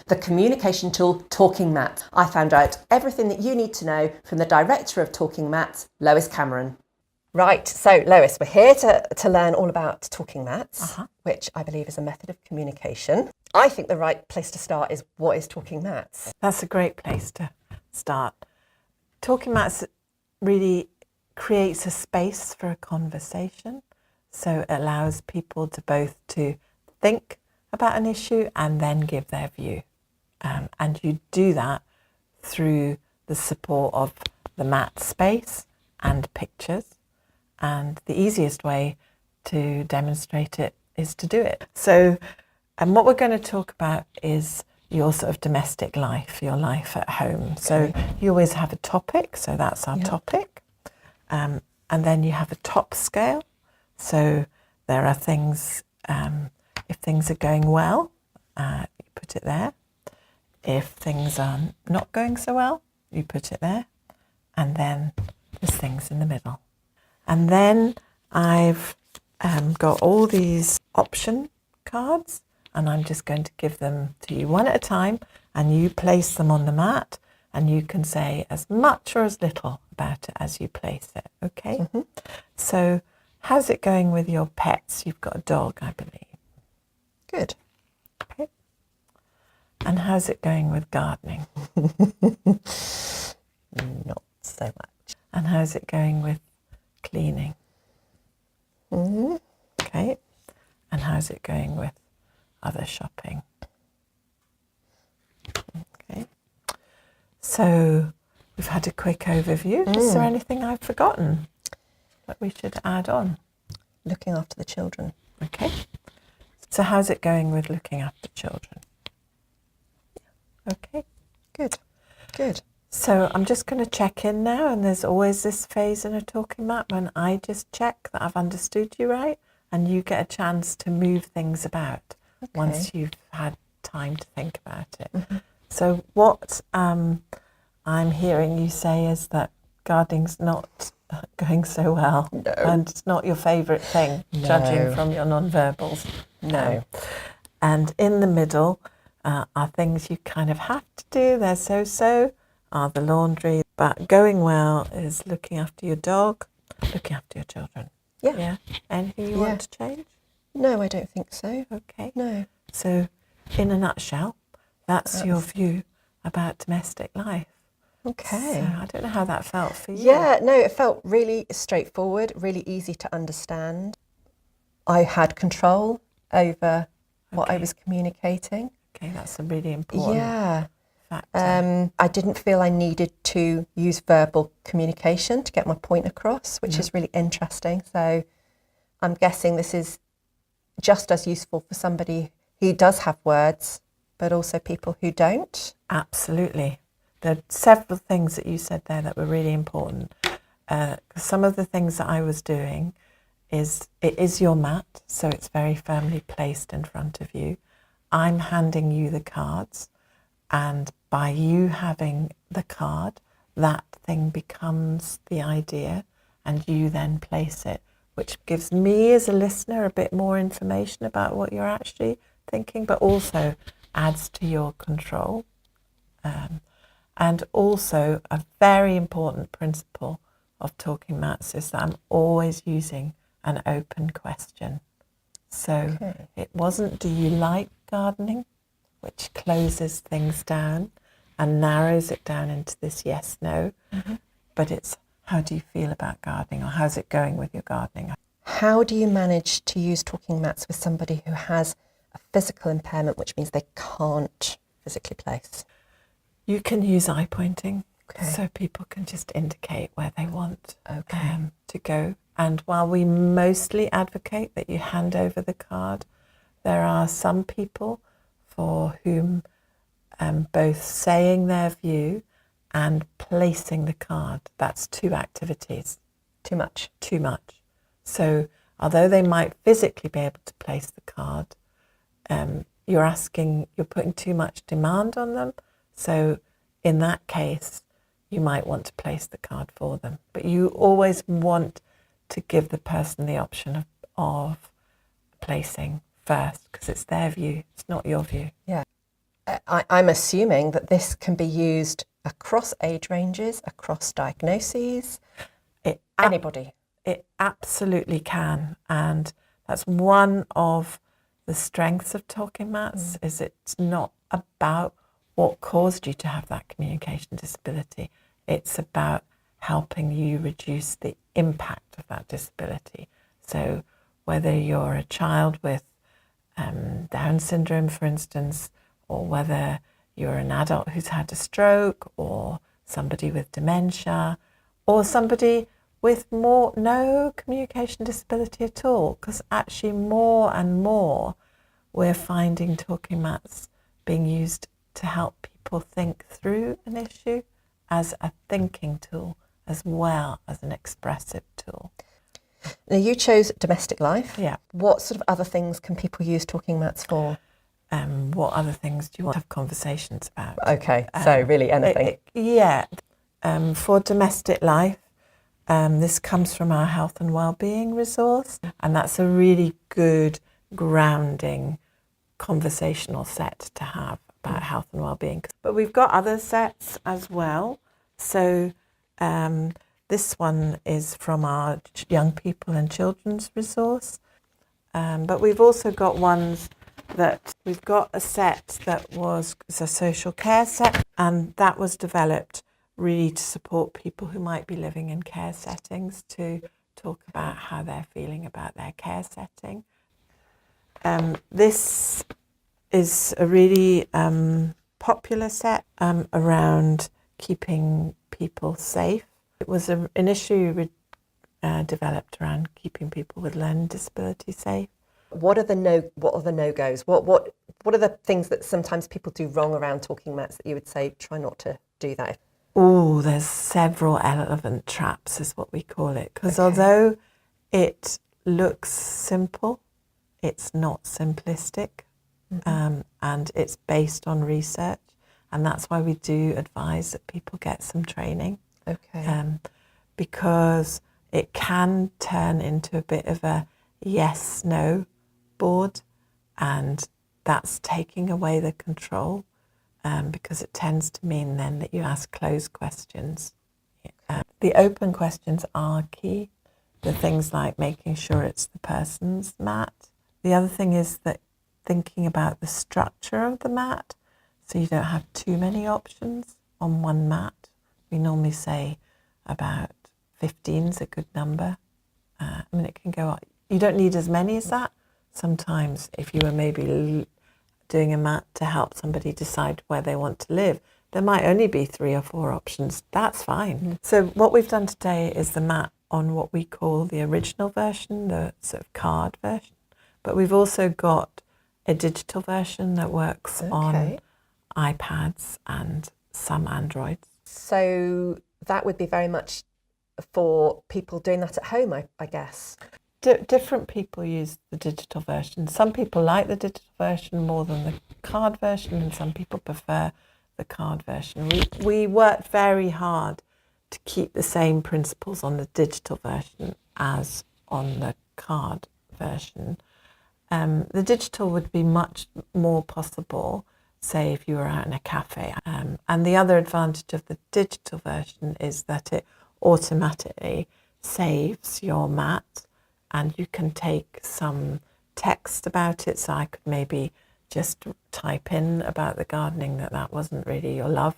the communication tool Talking Mat. I found out everything that you need to know from the director of Talking Mats, Lois Cameron. Right, so Lois, we're here to learn all about talking mats, which I believe is a method of communication. I think the right place to start is, what is talking mats? That's a great place to start. Talking mats really creates a space for a conversation, so it allows people to both to think about an issue and then give their view. And you do that through the support of the mat space and pictures. And the easiest way to demonstrate it is to do it. So, and what we're going to talk about is your sort of domestic life, your life at home. Okay. So you always have a topic, so that's our topic. And then you have a top scale. So there are things, if things are going well, you put it there. If things are not going so well, you put it there. And then there's things in the middle. And then I've got all these option cards, and I'm just going to give them to you one at a time, and you place them on the mat, and you can say as much or as little about it as you place it, okay? Mm-hmm. So how's it going with your pets? You've got a dog, I believe. Good. Okay. And how's it going with gardening? Not so much. And how's it going with cleaning? Mm-hmm. Okay. And how's it going with other shopping? Okay. So we've had a quick overview. Is there anything I've forgotten that we should add on? Looking after the children. Okay. So how's it going with looking after children? Okay. Good. Good. So I'm just going to check in now, and there's always this phase in a talking mat when I just check that I've understood you right, and you get a chance to move things about once you've had time to think about it. Mm-hmm. So what I'm hearing you say is that gardening's not going so well, and it's not your favourite thing, judging from your non-verbals. No. And in the middle are things you kind of have to do. They're so-so. Are the laundry, but going well is looking after your dog, looking after your children. Yeah. Anything you want to change? No, I don't think so. Okay. No. So, in a nutshell, that's your view about domestic life. Okay. So, I don't know how that felt for you. Yeah, no, it felt really straightforward, really easy to understand. I had control over what I was communicating. Okay, that's a really important factor. I didn't feel I needed to use verbal communication to get my point across, which is really interesting. So I'm guessing this is just as useful for somebody who does have words, but also people who don't. Absolutely. There are several things that you said there that were really important. Some of the things that I was doing is, it is your mat, so it's very firmly placed in front of you. I'm handing you the cards. And by you having the card, that thing becomes the idea, and you then place it, which gives me as a listener a bit more information about what you're actually thinking, but also adds to your control. And also a very important principle of talking mats is that I'm always using an open question. So it wasn't, do you like gardening? Which closes things down and narrows it down into this yes, no. Mm-hmm. But it's, how do you feel about gardening, or how's it going with your gardening? How do you manage to use talking mats with somebody who has a physical impairment, which means they can't physically place? You can use eye pointing, so people can just indicate where they want to go. And while we mostly advocate that you hand over the card, there are some people for whom both saying their view and placing the card, that's two activities. Too much. Too much. So although they might physically be able to place the card, you're putting too much demand on them. So in that case, you might want to place the card for them. But you always want to give the person the option of placing first, because it's their view, it's not your view. Yeah. I'm assuming that this can be used across age ranges, across diagnoses, anybody. It absolutely can. And that's one of the strengths of Talking Mats, is it's not about what caused you to have that communication disability. It's about helping you reduce the impact of that disability. So whether you're a child with Down syndrome, for instance, or whether you're an adult who's had a stroke, or somebody with dementia, or somebody with no communication disability at all, because actually more and more we're finding Talking Mats being used to help people think through an issue as a thinking tool as well as an expressive tool. Now, you chose domestic life. Yeah. What sort of other things can people use Talking Mats for? What other things do you want to have conversations about? Okay, so really anything. For domestic life, this comes from our health and wellbeing resource, and that's a really good grounding conversational set to have about health and wellbeing. But we've got other sets as well. So this one is from our young people and children's resource. But we've also got ones that we've got a set that was a social care set, and that was developed really to support people who might be living in care settings, to talk about how they're feeling about their care setting. This is a really popular set around keeping people safe. It was an issue developed around keeping people with learning disabilities safe. What are the no-goes? What are the things that sometimes people do wrong around Talking Mats that you would say try not to do that? Oh, there's several elephant traps is what we call it, because although it looks simple, it's not simplistic, and it's based on research, and that's why we do advise that people get some training. Because it can turn into a bit of a yes-no board, and that's taking away the control, because it tends to mean then that you ask closed questions. The open questions are key. The things like making sure it's the person's mat. The other thing is that thinking about the structure of the mat, so you don't have too many options on one mat. We normally say about 15 is a good number. It can go up. You don't need as many as that. Sometimes if you were maybe doing a mat to help somebody decide where they want to live, there might only be 3 or 4 options. That's fine. So what we've done today is the mat on what we call the original version, the sort of card version. But we've also got a digital version that works on iPads and some Androids. So that would be very much for people doing that at home, I guess. Different people use the digital version. Some people like the digital version more than the card version, and some people prefer the card version. We worked very hard to keep the same principles on the digital version as on the card version. The digital would be much more possible, say, if you were out in a cafe. And the other advantage of the digital version is that it automatically saves your mat, and you can take some text about it. So I could maybe just type in about the gardening that wasn't really your love.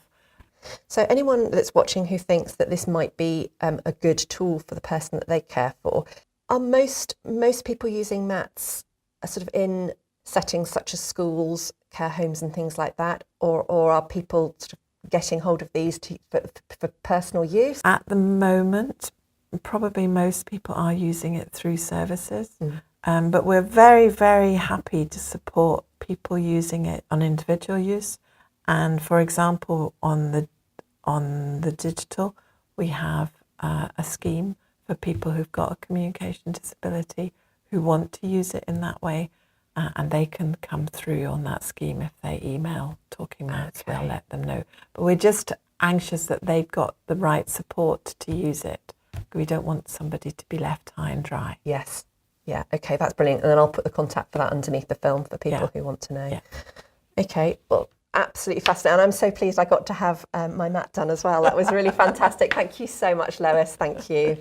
So anyone that's watching who thinks that this might be a good tool for the person that they care for, are most people using mats sort of in settings such as schools, care homes and things like that, or are people sort of getting hold of these for personal use? At the moment, probably most people are using it through services, but we're very, very happy to support people using it on individual use. And for example, on the digital, we have a scheme for people who've got a communication disability who want to use it in that way, and they can come through on that scheme if they email Talking Mats. We'll let them know. But we're just anxious that they've got the right support to use it. We don't want somebody to be left high and dry. Yes. Yeah, okay, that's brilliant. And then I'll put the contact for that underneath the film for people who want to know. Yeah. Okay, well, absolutely fascinating. And I'm so pleased I got to have my mat done as well. That was really fantastic. Thank you so much, Lois. Thank you.